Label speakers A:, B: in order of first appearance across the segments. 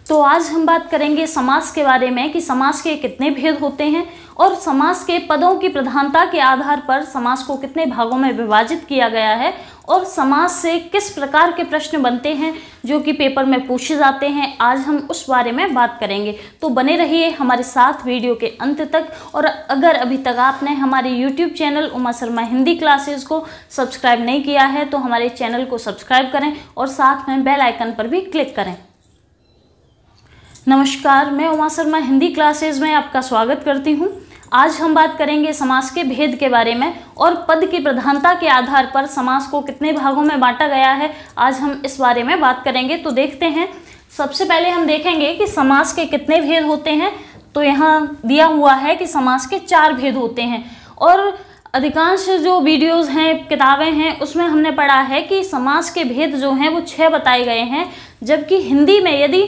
A: तो आज हम बात करेंगे समास के बारे में कि समास के कितने भेद होते हैं और समास के पदों की प्रधानता के आधार पर समास को कितने भागों में विभाजित किया गया है और समास से किस प्रकार के प्रश्न बनते हैं जो कि पेपर में पूछे जाते हैं। आज हम उस बारे में बात करेंगे, तो बने रहिए हमारे साथ वीडियो के अंत तक। और अगर अभी तक आपने हमारे YouTube channel Uma Sharma Hindi classes को सब्सक्राइब नहीं किया है तो हमारे चैनल को सब्सक्राइब करें और साथ में बेल आइकन पर भी क्लिक करें। नमस्कार, मैं उमा शर्मा हिंदी क्लासेस में आपका स्वागत करती हूं। आज हम बात करेंगे समास के भेद के बारे में और पद की प्रधानता के आधार पर समास को कितने भागों में बांटा गया है। आज हम इस बारे में बात करेंगे, तो देखते हैं। सबसे पहले हम देखेंगे कि समास के कितने भेद होते हैं। तो यहाँ दिया हुआ है कि समास के 4 भेद होते हैं और अधिकांश जो वीडियोज़ हैं, किताबें हैं, उसमें हमने पढ़ा है कि समास के भेद जो हैं वो 6 बताए गए हैं, जबकि हिंदी में यदि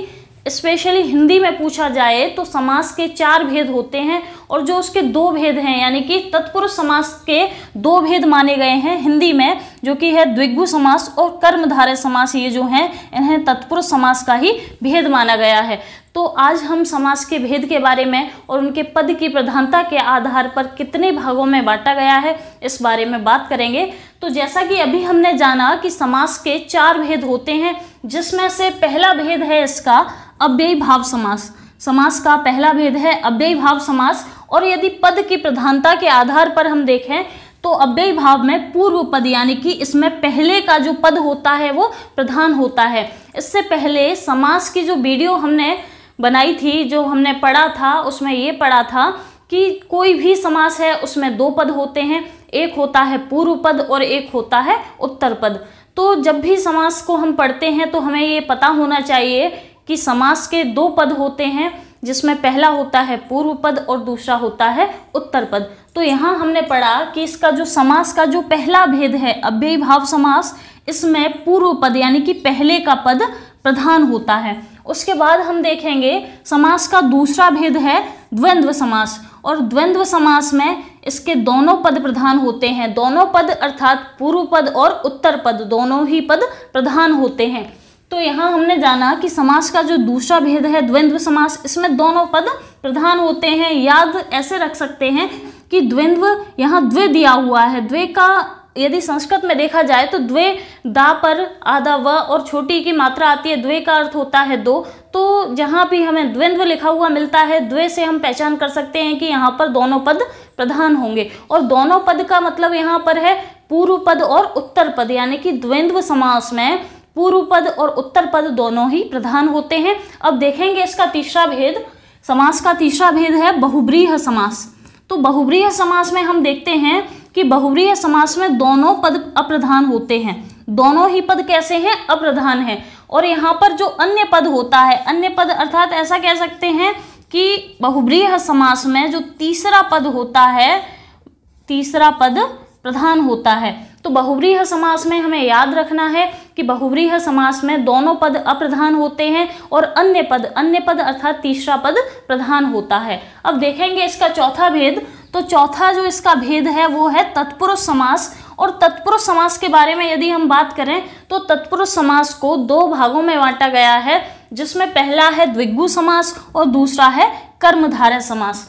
A: स्पेशली हिंदी में पूछा जाए तो समास के 4 भेद होते हैं और जो उसके 2 भेद हैं यानी कि तत्पुरुष समास के 2 भेद माने गए हैं हिंदी में, जो कि है द्विगु समास और कर्मधारय समास। ये जो हैं इन्हें तत्पुरुष समास का ही भेद माना गया है। तो आज हम समास के भेद के बारे में और उनके पद की प्रधानता के आधार पर कितने भागों में बांटा गया है इस बारे में बात करेंगे। तो जैसा कि अभी हमने जाना कि समास के 4 भेद होते हैं, जिसमें से पहला भेद है इसका अव्ययी भाव समास। समास का पहला भेद है अव्ययी भाव समास। और यदि पद की प्रधानता के आधार पर हम देखें तो अव्ययी भाव में पूर्व पद यानी कि इसमें पहले का जो पद होता है वो प्रधान होता है। इससे पहले समास की जो वीडियो हमने बनाई थी, जो हमने पढ़ा था, उसमें ये पढ़ा था कि कोई भी समास है उसमें 2 पद होते हैं, एक होता है पूर्व पद और एक होता है उत्तर पद। तो जब भी समास को हम पढ़ते हैं तो हमें ये पता होना चाहिए कि समास के 2 पद होते हैं, जिसमें पहला होता है पूर्व पद और दूसरा होता है उत्तर पद। तो यहाँ हमने पढ़ा कि इसका जो समास का जो पहला भेद है अव्ययी भाव समास, इसमें पूर्व पद यानी कि पहले का पद प्रधान होता है। उसके बाद हम देखेंगे समास का दूसरा भेद है द्वंद्व समास। और द्वंद्व समास में इसके दोनों पद प्रधान होते हैं। दोनों पद अर्थात पूर्व पद और उत्तर पद दोनों ही पद प्रधान होते हैं। तो यहाँ हमने जाना कि समास का जो दूसरा भेद है द्वंद्व समास, इसमें दोनों पद प्रधान होते हैं। याद ऐसे रख सकते हैं कि द्वंद्व यहाँ द्वे दिया हुआ है। द्वे का यदि संस्कृत में देखा जाए तो द्वे दा पर आधा व और छोटी की मात्रा आती है, द्वे का अर्थ होता है 2। तो जहाँ भी हमें द्वंद्व लिखा हुआ मिलता है, द्वे से हम पहचान कर सकते हैं कि यहाँ पर दोनों पद प्रधान होंगे। और दोनों पद का मतलब यहाँ पर है पूर्व पद और उत्तर पद, यानी कि द्वंद्व समास में पूर्व पद और उत्तर पद दोनों ही प्रधान होते हैं। अब देखेंगे इसका तीसरा भेद। समास का तीसरा भेद है बहुब्रीह समास। तो बहुब्रीह समास में हम देखते हैं कि बहुब्रीह समास में दोनों पद अप्रधान होते हैं। दोनों ही पद कैसे हैं? अप्रधान है। और यहाँ पर जो अन्य पद होता है, अन्य पद अर्थात ऐसा कह सकते हैं कि बहुब्रीह समास में जो तीसरा पद होता है, तीसरा पद प्रधान होता है। तो बहुब्रीह समास में हमें याद रखना है कि बहुब्रीह समास में दोनों पद अप्रधान होते हैं और अन्य पद अर्थात तीसरा पद प्रधान होता है। अब देखेंगे इसका चौथा भेद। तो चौथा जो इसका भेद है वो है तत्पुरुष समास। और तत्पुरुष समास के बारे में यदि हम बात करें तो तत्पुरुष समास को 2 भागों में बांटा गया है, जिसमें पहला है द्विगु समास और दूसरा है कर्मधारय समास।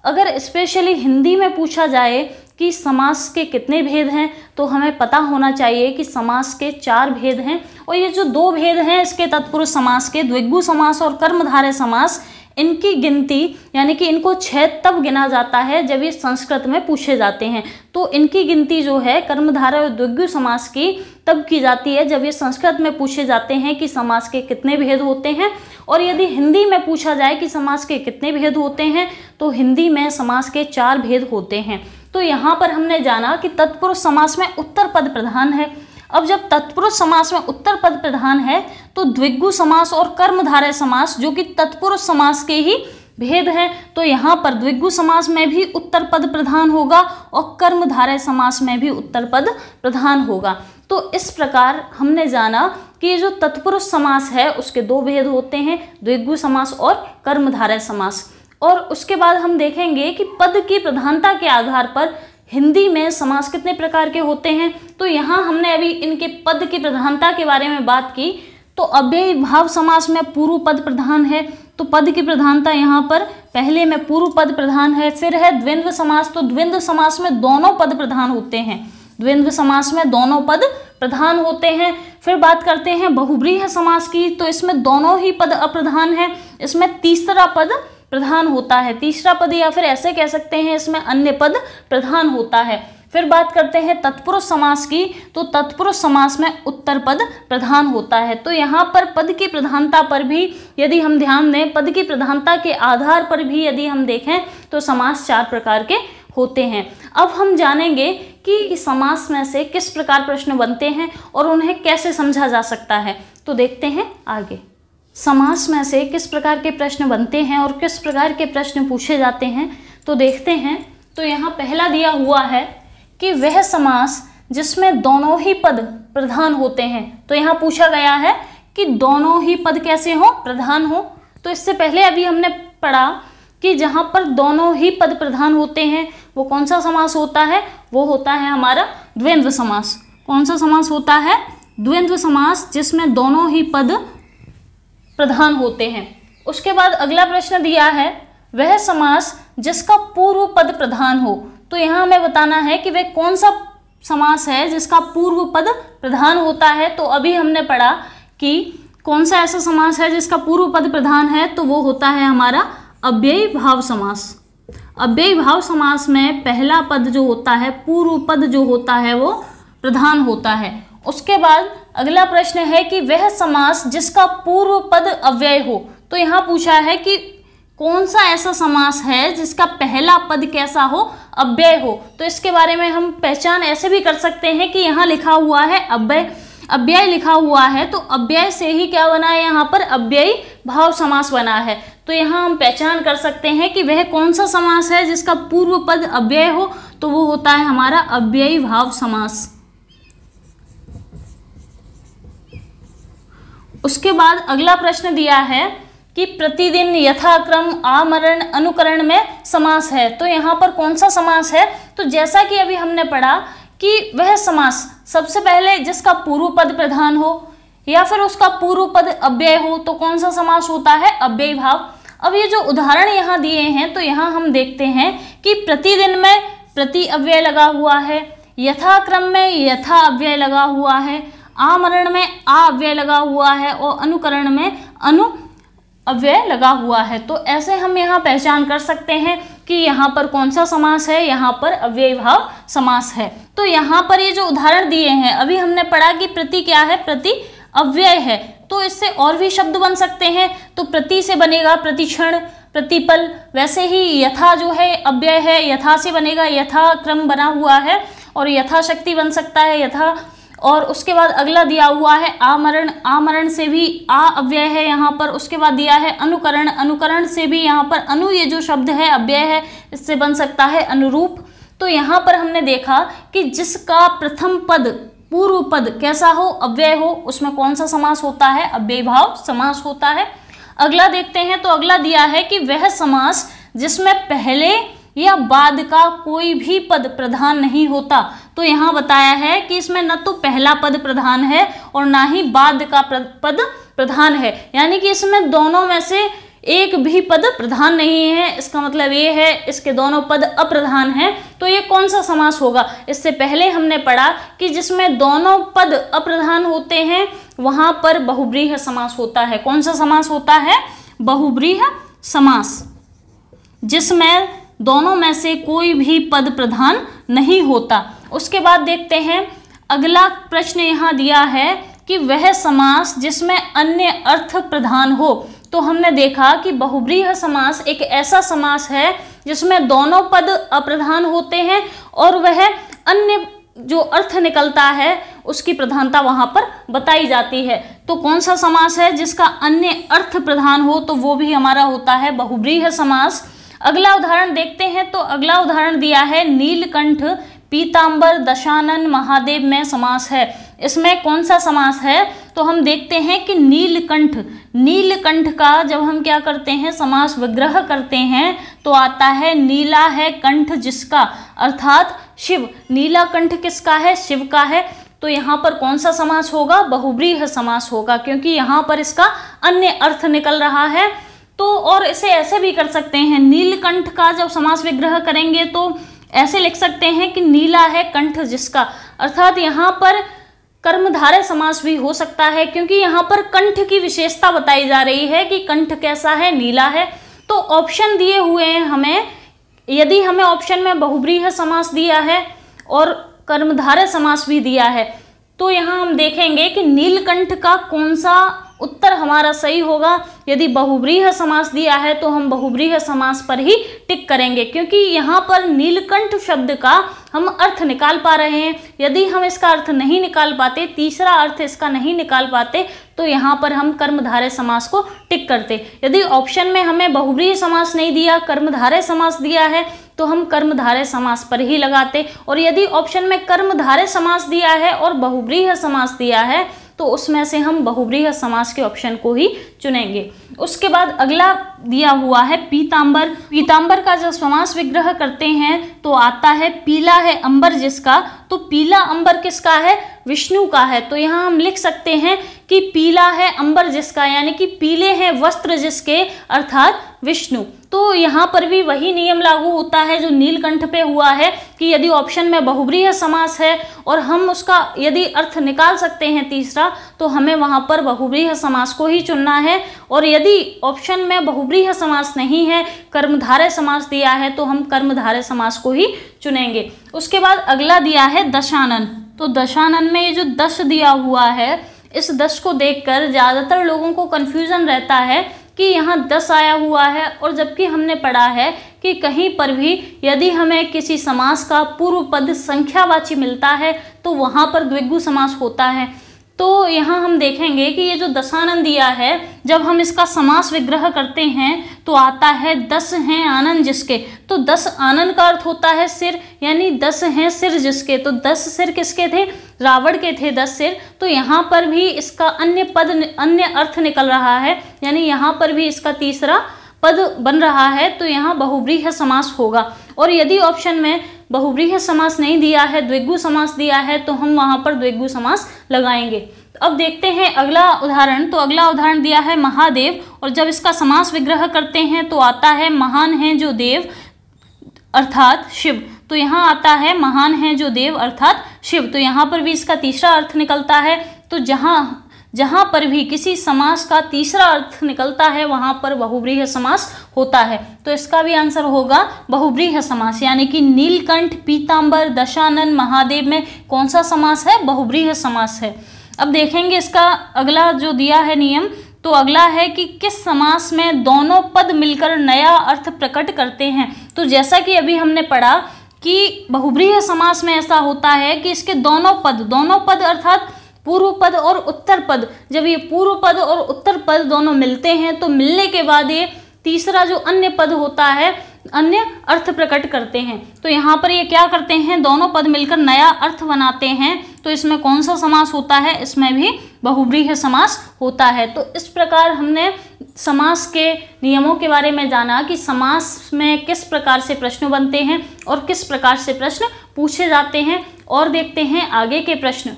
A: अगर स्पेशली हिंदी में पूछा जाए कि समास के कितने भेद हैं तो हमें पता होना चाहिए कि समास के 4 भेद हैं। और ये जो 2 भेद हैं इसके तत्पुरुष समास के, द्विगु समास और कर्मधारय समास, इनकी गिनती यानी कि इनको 6 तब गिना जाता है जब ये संस्कृत में पूछे जाते हैं। तो इनकी गिनती जो है कर्मधारय और द्विगु समास की तब की जाती है जब ये संस्कृत में पूछे जाते हैं कि समास के कितने भेद होते हैं। और यदि हिंदी में पूछा जाए कि समास के कितने भेद होते हैं तो हिंदी में समास के 4 भेद होते हैं। तो यहाँ पर हमने जाना कि तत्पुरुष समास में उत्तर पद प्रधान है। अब जब तत्पुरुष समास में उत्तर पद प्रधान है तो द्विगु समास और कर्मधारय समास जो कि तत्पुरुष समास के ही भेद हैं, तो यहाँ पर द्विगु समास में भी उत्तर पद प्रधान होगा और कर्मधारय समास में भी उत्तर पद प्रधान होगा। तो इस प्रकार हमने जाना कि ये जो तत्पुरुष समास है उसके 2 भेद होते हैं, द्विगु समास और कर्मधारय समास। और उसके बाद हम देखेंगे कि पद की प्रधानता के आधार पर हिंदी में समास कितने प्रकार के होते हैं। तो यहाँ हमने अभी इनके पद की प्रधानता के बारे में बात की। तो अव्ययी भाव समास में पूर्व पद प्रधान है, तो पद की प्रधानता यहाँ पर पहले में पूर्व पद प्रधान है। फिर है द्वंद्व समास, तो द्वंद्व समास में दोनों पद प्रधान होते हैं, द्वंद्व समास में दोनों पद प्रधान होते हैं। फिर बात करते हैं बहुब्रीहि समास की, तो इसमें दोनों ही पद अप्रधान है, इसमें तीसरा पद प्रधान होता है, तीसरा पद या फिर ऐसे कह सकते हैं इसमें अन्य पद प्रधान होता है। फिर बात करते हैं तत्पुरुष समास की, तो तत्पुरुष समास में उत्तर पद प्रधान होता है। तो यहाँ पर पद की प्रधानता पर भी यदि हम ध्यान दें, पद की प्रधानता के आधार पर भी यदि हम देखें तो समास 4 प्रकार के होते हैं। अब हम जानेंगे कि समास में से किस प्रकार प्रश्न बनते हैं और उन्हें कैसे समझा जा सकता है। तो देखते हैं आगे समास में से किस प्रकार के प्रश्न बनते हैं और किस प्रकार के प्रश्न पूछे जाते हैं। तो देखते हैं, तो यहाँ पहला दिया हुआ है कि वह समास जिसमें दोनों ही पद प्रधान होते हैं। तो यहाँ पूछा गया है कि दोनों ही पद कैसे हो, प्रधान हो। तो इससे पहले अभी हमने पढ़ा कि जहाँ पर दोनों ही पद प्रधान होते हैं वो कौन सा समास होता है, वो होता है हमारा द्वंद्व समास। कौन सा समास होता है, द्वंद्व समास, जिसमें दोनों ही पद प्रधान होते हैं। उसके बाद अगला प्रश्न दिया है वह समास जिसका पूर्व पद प्रधान हो। तो यहाँ हमें बताना है कि वह कौन सा समास है जिसका पूर्व पद प्रधान होता है। तो अभी हमने पढ़ा कि कौन सा ऐसा समास है जिसका पूर्व पद प्रधान है, तो वो होता है हमारा अव्ययी भाव समास। अव्ययी भाव समास में पहला पद जो होता है, पूर्व पद जो होता है वो प्रधान होता है। उसके बाद अगला प्रश्न है कि वह समास जिसका पूर्व पद अव्यय हो। तो यहाँ पूछा है कि कौन सा ऐसा समास है जिसका पहला पद कैसा हो, अव्यय हो। तो इसके बारे में हम पहचान ऐसे भी कर सकते हैं कि यहाँ लिखा हुआ है अव्यय, अव्यय लिखा हुआ है, तो अव्यय से ही क्या बना है, यहाँ पर अव्ययी भाव समास बना है। तो यहाँ हम पहचान कर सकते हैं कि वह कौन सा समास है जिसका पूर्व पद अव्यय हो, तो वो होता है हमारा अव्ययी भाव समास। उसके बाद अगला प्रश्न दिया है कि प्रतिदिन यथाक्रम आमरण अनुकरण में समास है। तो यहाँ पर कौन सा समास है, तो जैसा कि अभी हमने पढ़ा कि वह समास सबसे पहले जिसका पूर्व पद प्रधान हो या फिर उसका पूर्व पद अव्यय हो, तो कौन सा समास होता है, अव्ययी भाव। अब ये जो उदाहरण यहाँ दिए हैं, तो यहाँ हम देखते हैं कि प्रतिदिन में प्रति अव्यय लगा हुआ है, यथाक्रम में यथा अव्यय लगा हुआ है, आमरण में आ अव्यय लगा हुआ है और अनुकरण में अनु अव्यय लगा हुआ है। तो ऐसे हम यहाँ पहचान कर सकते हैं कि यहाँ पर कौन सा समास है, यहाँ पर अव्ययी भाव समास है। तो यहाँ पर ये जो उदाहरण दिए हैं, अभी हमने पढ़ा कि प्रति क्या है, प्रति अव्यय है, तो इससे और भी शब्द बन सकते हैं। तो प्रति से बनेगा प्रतिक्षण, प्रतिपल, वैसे ही यथा जो है अव्यय है, यथा से बनेगा यथा क्रम बना हुआ है और यथाशक्ति बन सकता है, यथा। और उसके बाद अगला दिया हुआ है आमरण, आमरण से भी आ अव्यय है यहाँ पर। उसके बाद दिया है अनुकरण, अनुकरण से भी यहाँ पर अनु ये जो शब्द है अव्यय है, इससे बन सकता है अनुरूप। तो यहाँ पर हमने देखा कि जिसका प्रथम पद पूर्व पद कैसा हो, अव्यय हो, उसमें कौन सा समास होता है, अव्ययी भाव समास होता है। अगला देखते हैं, तो अगला दिया है कि वह समास जिसमें पहले या बाद का कोई भी पद प्रधान नहीं होता। तो यहाँ बताया है कि इसमें न तो पहला पद प्रधान है और ना ही बाद का पद प्रधान है, यानी कि इसमें दोनों में से एक भी पद प्रधान नहीं है। इसका मतलब ये है इसके दोनों पद अप्रधान हैं। तो ये कौन सा समास होगा, इससे पहले हमने पढ़ा कि जिसमें दोनों पद अप्रधान होते हैं वहां पर बहुब्रीहि समास होता है। कौन सा समास होता है, बहुब्रीहि समास, जिसमें दोनों में से कोई भी पद प्रधान नहीं होता। उसके बाद देखते हैं अगला प्रश्न यहाँ दिया है कि वह समास जिसमें अन्य अर्थ प्रधान हो। तो हमने देखा कि बहुब्रीहि समास एक ऐसा समास है जिसमें दोनों पद अप्रधान होते हैं और वह अन्य जो अर्थ निकलता है उसकी प्रधानता वहां पर बताई जाती है। तो कौन सा समास है जिसका अन्य अर्थ प्रधान हो, तो वो भी हमारा होता है बहुब्रीहि समास। अगला उदाहरण देखते हैं, तो अगला उदाहरण दिया है नीलकंठ पीतांबर दशानन महादेव में समास है। इसमें कौन सा समास है, तो हम देखते हैं कि नीलकंठ, नीलकंठ का जब हम क्या करते हैं समास विग्रह करते हैं तो आता है नीला है कंठ जिसका, अर्थात शिव। नीला कंठ किसका है, शिव का है। तो यहाँ पर कौन सा समास होगा? बहुव्रीहि समास होगा, क्योंकि यहाँ पर इसका अन्य अर्थ निकल रहा है। तो और इसे ऐसे भी कर सकते हैं, नीलकंठ का जब समास विग्रह करेंगे तो ऐसे लिख सकते हैं कि नीला है कंठ जिसका, अर्थात यहाँ पर कर्मधारय समास भी हो सकता है, क्योंकि यहाँ पर कंठ की विशेषता बताई जा रही है कि कंठ कैसा है? नीला है। तो ऑप्शन दिए हुए हैं हमें, यदि हमें ऑप्शन में बहुव्रीहि समास दिया है और कर्मधारय समास भी दिया है, तो यहाँ हम देखेंगे कि नीलकंठ का कौन सा उत्तर हमारा सही होगा। यदि बहुव्रीहि समास दिया है तो हम बहुव्रीहि समास पर ही टिक करेंगे, क्योंकि यहाँ पर नीलकंठ शब्द का हम अर्थ निकाल पा रहे हैं। यदि हम इसका अर्थ नहीं निकाल पाते, तीसरा अर्थ इसका नहीं निकाल पाते, तो यहाँ पर हम कर्मधारय समास को टिक करते। यदि ऑप्शन में हमें बहुव्रीहि समास नहीं दिया, कर्मधारय समास दिया है, तो हम कर्मधारय समास पर ही लगाते। और यदि ऑप्शन में कर्मधारय समास दिया है और बहुव्रीहि समास दिया है, तो उसमें से हम बहुव्रीहि समास के ऑप्शन को ही चुनेंगे। उसके बाद अगला दिया हुआ है पीतांबर। पीतांबर का जब समास विग्रह करते हैं तो आता है पीला है अंबर जिसका, तो पीला अंबर किसका है? विष्णु का है। तो यहाँ हम लिख सकते हैं कि पीला है अंबर जिसका, यानी कि पीले हैं वस्त्र जिसके, अर्थात विष्णु। तो यहाँ पर भी वही नियम लागू होता है जो नीलकंठ पे हुआ है कि यदि ऑप्शन में बहुव्रीहि समास है और हम उसका यदि अर्थ निकाल सकते हैं तीसरा, तो हमें वहाँ पर बहुव्रीहि समास को ही चुनना है। और यदि ऑप्शन में बहुव्रीहि समास नहीं है, कर्मधारय समास दिया है, तो हम कर्मधारय समास को ही चुनेंगे। उसके बाद अगला दिया है दशानन। तो दशानन में ये जो दश दिया हुआ है, इस दश को देखकर ज़्यादातर लोगों को कन्फ्यूज़न रहता है कि यहाँ 10 आया हुआ है, और जबकि हमने पढ़ा है कि कहीं पर भी यदि हमें किसी समास का पूर्व पद संख्यावाची मिलता है तो वहाँ पर द्विगु समास होता है। तो यहाँ हम देखेंगे कि ये जो दशानन दिया है, जब हम इसका समास विग्रह करते हैं तो आता है 10 हैं आनन जिसके। तो 10 आनन का अर्थ होता है सिर, यानी 10 हैं सिर जिसके। तो 10 सिर किसके थे? रावण के थे 10 सिर। तो यहाँ पर भी इसका अन्य अर्थ निकल रहा है, यानी यहाँ पर भी इसका तीसरा पद बन रहा है, तो यहाँ बहुव्रीहि समास होगा। और यदि ऑप्शन में बहुव्रीहि समास नहीं दिया है, द्विगु समास दिया है, तो हम वहाँ पर द्विगु समास लगाएंगे। तो अब देखते हैं अगला उदाहरण। तो अगला उदाहरण दिया है महादेव, और जब इसका समास विग्रह करते हैं तो आता है महान है जो देव अर्थात शिव। तो यहाँ आता है महान है जो देव अर्थात शिव। तो यहाँ पर भी इसका तीसरा अर्थ निकलता है। तो जहाँ पर भी किसी समास का तीसरा अर्थ निकलता है वहाँ पर बहुव्रीहि समास होता है। तो इसका भी आंसर होगा बहुव्रीहि समास, यानी कि नीलकंठ, पीतांबर, दशानन, महादेव में कौन सा समास है? बहुव्रीहि समास है। अब देखेंगे इसका अगला जो दिया है नियम। तो अगला है कि किस समास में दोनों पद मिलकर नया अर्थ प्रकट करते हैं। तो जैसा कि अभी हमने पढ़ा कि बहुव्रीहि समास में ऐसा होता है कि इसके दोनों पद अर्थात पूर्व पद और उत्तर पद, जब ये पूर्व पद और उत्तर पद दोनों मिलते हैं तो मिलने के बाद ये तीसरा जो अन्य पद होता है अन्य अर्थ प्रकट करते हैं। तो यहाँ पर ये क्या करते हैं? दोनों पद मिलकर नया अर्थ बनाते हैं। तो इसमें कौन सा समास होता है? इसमें भी बहुव्रीहि समास होता है। तो इस प्रकार हमने समास के नियमों के बारे में जाना कि समास में किस प्रकार से प्रश्न बनते हैं और किस प्रकार से प्रश्न पूछे जाते हैं। और देखते हैं आगे के प्रश्न।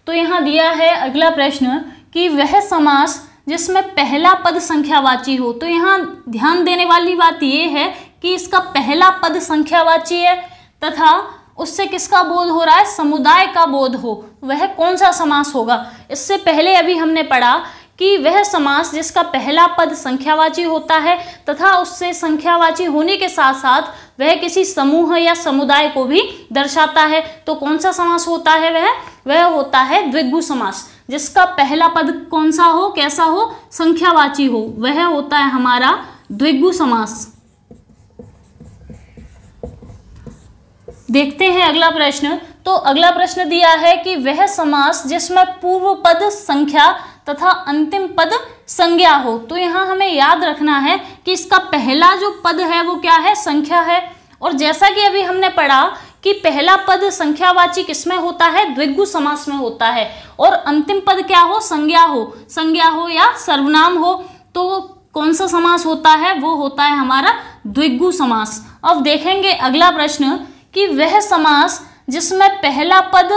A: तो यहाँ दिया है अगला प्रश्न कि वह समास जिसमें पहला पद संख्यावाची हो। तो यहाँ ध्यान देने वाली बात ये है कि इसका पहला पद संख्यावाची है तथा उससे किसका बोध हो रहा है? समुदाय का बोध हो। वह कौन सा समास होगा? इससे पहले अभी हमने पढ़ा कि वह समास जिसका पहला पद संख्यावाची होता है तथा उससे संख्यावाची होने के साथ साथ वह किसी समूह या समुदाय को भी दर्शाता है। तो कौन सा समास होता है? वह होता है द्विगु समास, जिसका पहला पद कौन सा हो, कैसा हो? संख्यावाची हो। वह होता है हमारा द्विगु समास। देखते हैं अगला प्रश्न। तो अगला प्रश्न दिया है कि वह समास जिसमें पूर्व पद संख्या तथा अंतिम पद संज्ञा हो। तो यहाँ हमें याद रखना है कि इसका पहला जो पद है वो क्या है? संख्या है। और जैसा कि अभी हमने पढ़ा कि पहला पद संख्यावाची किसमें होता है? द्विगु समास में होता है। और अंतिम पद क्या हो? संज्ञा हो या सर्वनाम हो। तो कौन सा समास होता है? वो होता है हमारा द्विगु समास। अब देखेंगे अगला प्रश्न कि वह समास जिसमें पहला पद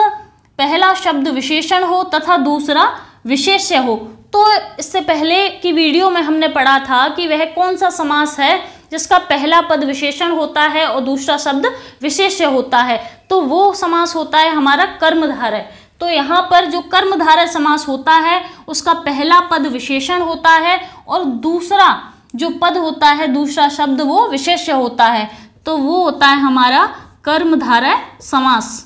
A: पहला शब्द विशेषण हो तथा दूसरा विशेष्य हो। तो इससे पहले की वीडियो में हमने पढ़ा था कि वह कौन सा समास है जिसका पहला पद विशेषण होता है और दूसरा शब्द विशेष्य होता है। तो वो समास होता है हमारा कर्मधारय। तो यहाँ पर जो कर्मधारय समास होता है उसका पहला पद विशेषण होता है और दूसरा जो पद होता है, दूसरा शब्द वो विशेष्य होता है। तो वो होता है हमारा कर्मधारय समास।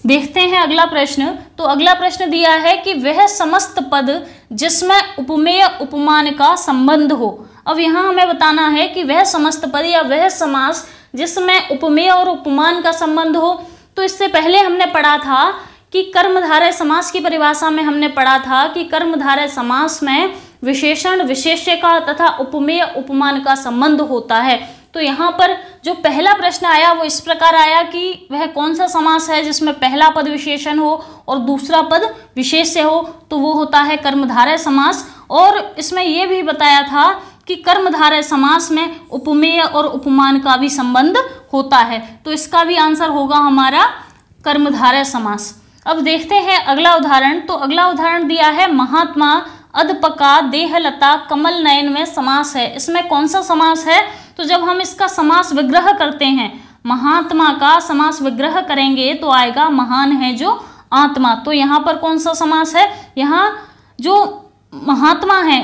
A: देखते हैं अगला प्रश्न। तो अगला प्रश्न दिया है कि वह समस्त पद जिसमें उपमेय उपमान का संबंध हो। अब यहाँ हमें बताना है कि वह समस्त पद या वह समास जिसमें उपमेय और उपमान का संबंध हो। तो इससे पहले हमने पढ़ा था कि कर्मधारय समास की परिभाषा में हमने पढ़ा था कि कर्मधारय समास में विशेषण विशेष्य का तथा उपमेय उपमान का संबंध होता है। तो यहाँ पर जो पहला प्रश्न आया वो इस प्रकार आया कि वह कौन सा समास है जिसमें पहला पद विशेषण हो और दूसरा पद विशेष्य हो। तो वो होता है कर्मधारय समास। और इसमें यह भी बताया था कि कर्मधारय समास में उपमेय और उपमान का भी संबंध होता है। तो इसका भी आंसर होगा हमारा कर्मधारय समास। अब देखते हैं अगला उदाहरण। तो अगला उदाहरण दिया है महात्मा अधपका देहलता कमल नयन में समास है। इसमें कौन सा समास है? तो जब हम इसका समास विग्रह करते हैं, महात्मा का समास विग्रह करेंगे तो आएगा महान है जो आत्मा। तो यहाँ पर कौन सा समास है? यहाँ जो महात्मा है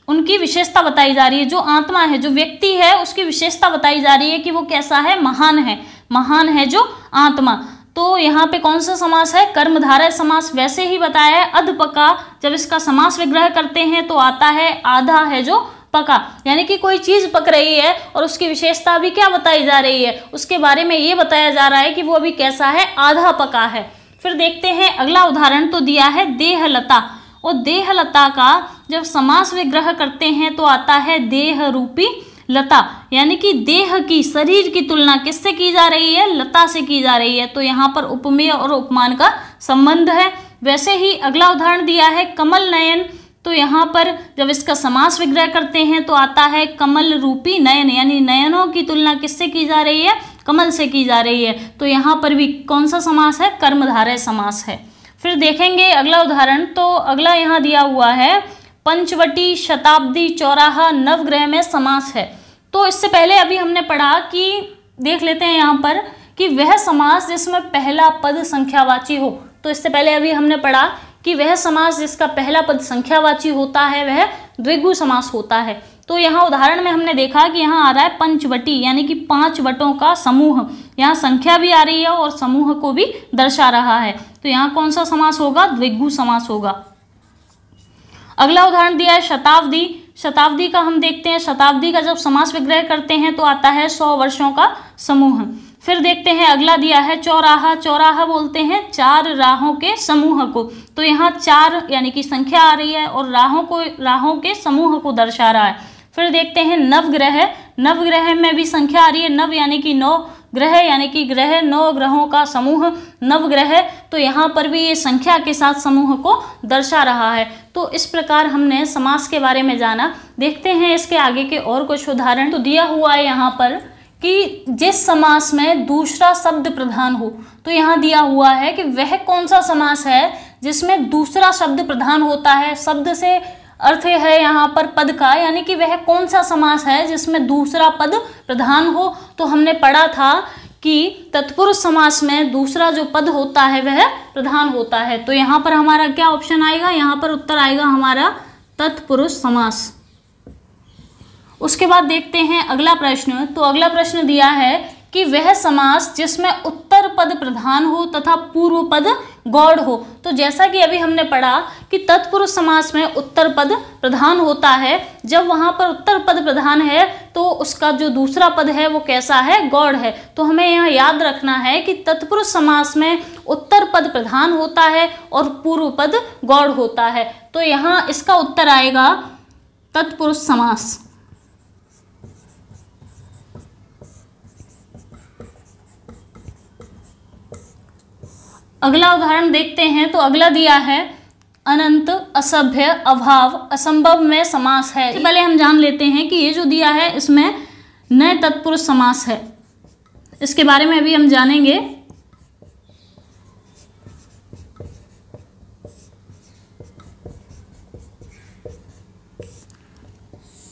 A: उनकी विशेषता बताई जा रही है, जो आत्मा है, जो व्यक्ति है उसकी विशेषता बताई जा रही है कि वो कैसा है, महान है, महान है जो आत्मा। तो यहाँ पे कौन सा समास है? कर्मधारय समास। वैसे ही बताया है अधपका, जब इसका समास विग्रह करते हैं तो आता है आधा है जो पका, यानी कि कोई चीज पक रही है और उसकी विशेषता भी क्या बताई जा रही है, उसके बारे में ये बताया जा रहा है कि वो अभी कैसा है, आधा पका है। फिर देखते हैं अगला उदाहरण। तो दिया है देहलता, और देहलता का जब समास विग्रह करते हैं तो आता है देह रूपी लता, यानी कि देह की, शरीर की तुलना किससे की जा रही है? लता से की जा रही है। तो यहाँ पर उपमेय और उपमान का संबंध है। वैसे ही अगला उदाहरण दिया है कमल नयन। तो यहाँ पर जब इसका समास विग्रह करते हैं तो आता है कमल रूपी नयन, यानी नयनों की तुलना किससे की जा रही है? कमल से की जा रही है। तो यहाँ पर भी कौन सा समास है? कर्मधारय समास है। फिर देखेंगे अगला उदाहरण। तो अगला यहाँ दिया हुआ है पंचवटी शताब्दी चौराहा नवग्रह में समास है। तो इससे पहले अभी हमने पढ़ा कि देख लेते हैं यहाँ पर कि वह समास जिसमें पहला पद संख्यावाची हो। तो इससे पहले अभी हमने पढ़ा कि वह समास जिसका पहला पद संख्यावाची होता है वह द्विगु समास होता है। तो यहाँ उदाहरण में हमने देखा कि यहाँ आ रहा है पंचवटी, यानी कि 5 वटों का समूह। यहाँ संख्या भी आ रही है और समूह को भी दर्शा रहा है। तो यहाँ कौन सा समास होगा? द्विगु समास होगा। अगला उदाहरण दिया है शताब्दी। शताब्दी का हम देखते हैं, शताब्दी का जब समास विग्रह करते हैं तो आता है 100 वर्षों का समूह। फिर देखते हैं अगला दिया है चौराहा। चौराहा बोलते हैं 4 राहों के समूह को। तो यहाँ 4 यानी कि संख्या आ रही है और राहों के समूह को दर्शा रहा है। फिर देखते हैं नवग्रह। नवग्रह में भी संख्या आ रही है, नव यानी कि 9, ग्रह यानी कि ग्रह, 9 ग्रहों का समूह नवग्रह। तो यहाँ पर भी ये संख्या के साथ समूह को दर्शा रहा है। तो इस प्रकार हमने समास के बारे में जाना। देखते हैं इसके आगे के और कुछ उदाहरण। तो दिया हुआ है यहाँ पर कि जिस समास में दूसरा शब्द प्रधान हो। तो यहाँ दिया हुआ है कि वह कौन सा समास है जिसमें दूसरा शब्द प्रधान होता है। शब्द से अर्थ है यहाँ पर पद का, यानी कि वह कौन सा समास है जिसमें दूसरा पद प्रधान हो। तो हमने पढ़ा था कि तत्पुरुष समास में दूसरा जो पद होता है वह प्रधान होता है। तो यहाँ पर हमारा क्या ऑप्शन आएगा? यहाँ पर उत्तर आएगा हमारा तत्पुरुष समास। उसके बाद देखते हैं अगला प्रश्न। तो अगला प्रश्न दिया है कि वह समास जिसमें उत्तर पद प्रधान हो तथा पूर्व पद गौड़ हो। तो जैसा कि अभी हमने पढ़ा कि तत्पुरुष समास में उत्तर पद प्रधान होता है। जब वहाँ पर उत्तर पद प्रधान है तो उसका जो दूसरा पद है वो कैसा है? गौड़ है। तो हमें यहाँ याद रखना है कि तत्पुरुष समास में उत्तर पद प्रधान होता है और पूर्व पद गौड़ होता है। तो यहाँ इसका उत्तर आएगा तत्पुरुष समास। अगला उदाहरण देखते हैं। तो अगला दिया है अनंत, असभ्य, अभाव, असंभव में समास है। पहले हम जान लेते हैं कि ये जो दिया है इसमें नए तत्पुरुष समास है। इसके बारे में अभी हम जानेंगे।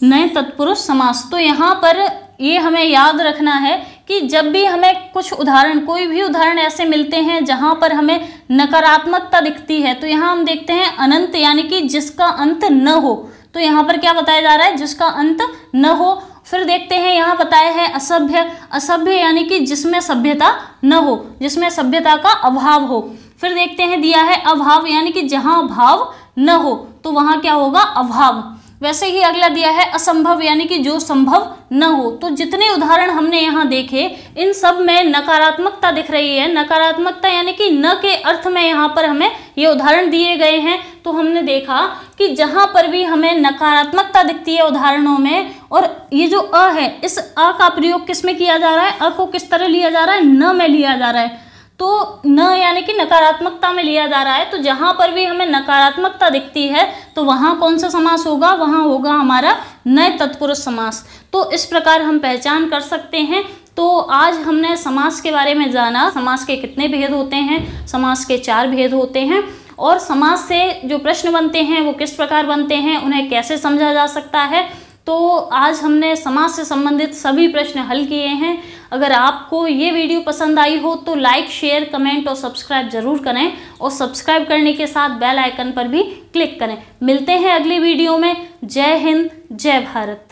A: नए तत्पुरुष समास। तो यहाँ पर ये हमें याद रखना है कि जब भी हमें कुछ उदाहरण, कोई भी उदाहरण ऐसे मिलते हैं जहाँ पर हमें नकारात्मकता दिखती है, तो यहाँ हम देखते हैं अनंत यानी कि जिसका अंत न हो। तो यहाँ पर क्या बताया जा रहा है? जिसका अंत न हो। फिर देखते हैं यहाँ बताया है असभ्य। असभ्य यानी कि जिसमें सभ्यता न हो, जिसमें सभ्यता का अभाव हो। फिर देखते हैं दिया है अभाव यानी कि जहाँ भाव न हो, तो वहाँ क्या होगा? अभाव। वैसे ही अगला दिया है असंभव यानी कि जो संभव न हो। तो जितने उदाहरण हमने यहाँ देखे, इन सब में नकारात्मकता दिख रही है। नकारात्मकता यानी कि न के अर्थ में यहाँ पर हमें ये उदाहरण दिए गए हैं। तो हमने देखा कि जहाँ पर भी हमें नकारात्मकता दिखती है उदाहरणों में, और ये जो अ है, इस अ का प्रयोग किस में किया जा रहा है? अ को किस तरह लिया जा रहा है? न में लिया जा रहा है। तो न यानी कि नकारात्मकता में लिया जा रहा है। तो जहाँ पर भी हमें नकारात्मकता दिखती है, तो वहाँ कौन सा समास होगा? वहाँ होगा हमारा नए तत्पुरुष समास। तो इस प्रकार हम पहचान कर सकते हैं। तो आज हमने समास के बारे में जाना। समास के कितने भेद होते हैं? समास के 4 भेद होते हैं। और समास से जो प्रश्न बनते हैं वो किस प्रकार बनते हैं, उन्हें कैसे समझा जा सकता है। तो आज हमने समास से संबंधित सभी प्रश्न हल किए हैं। अगर आपको ये वीडियो पसंद आई हो तो लाइक, शेयर, कमेंट और सब्सक्राइब जरूर करें, और सब्सक्राइब करने के साथ बेल आइकन पर भी क्लिक करें। मिलते हैं अगली वीडियो में। जय हिंद, जय भारत।